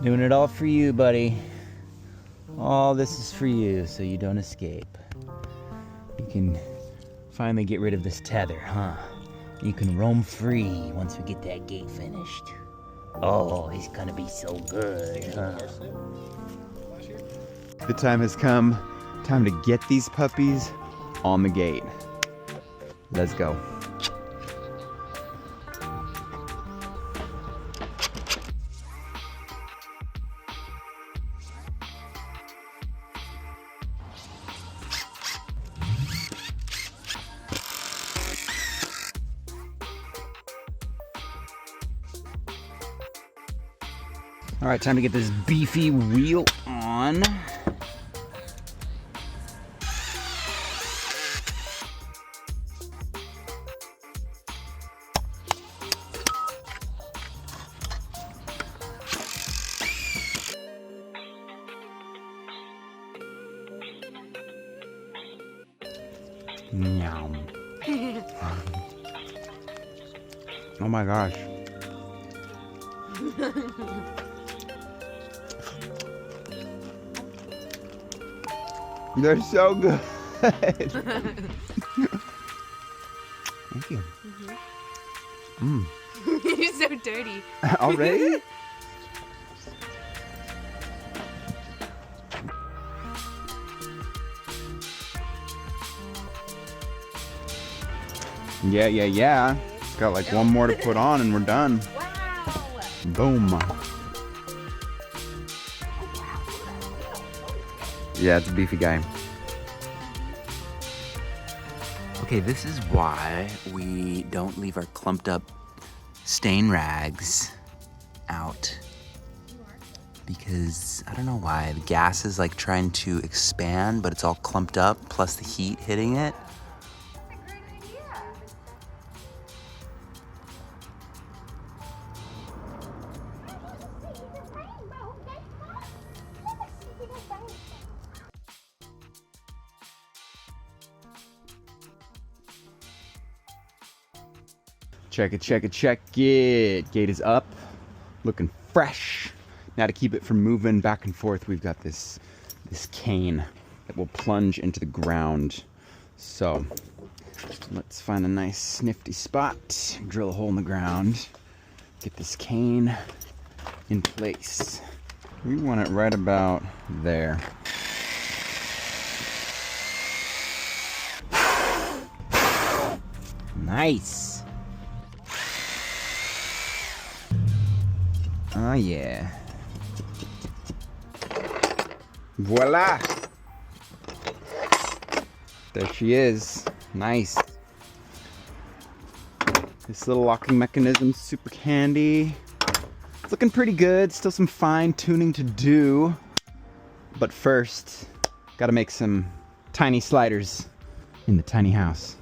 Doing it all for you, buddy. All this is for you, so you don't escape. You can finally get rid of this tether, huh? You can roam free once we get that gate finished. Oh, he's gonna be so good, huh? The time has come. Time to get these puppies on the gate. Let's go. All right, time to get this beefy wheel on. Meow. Oh my gosh. They're so good. Thank you. You're so dirty. Already? Yeah. Got like one more to put on and we're done. Wow. Boom. Yeah, it's a beefy guy. Okay, this is why we don't leave our clumped up stain rags out. Because, I don't know why, the gas is like trying to expand, but it's all clumped up, plus the heat hitting it. That's a great idea. Check it. Gate is up, looking fresh. Now to keep it from moving back and forth, we've got this cane that will plunge into the ground. So let's find a nice nifty spot, drill a hole in the ground, get this cane in place. We want it right about there. Nice. Oh yeah. Voila! There she is. Nice. This little locking mechanism's super handy. It's looking pretty good. Still some fine tuning to do. But first, gotta make some tiny sliders in the tiny house.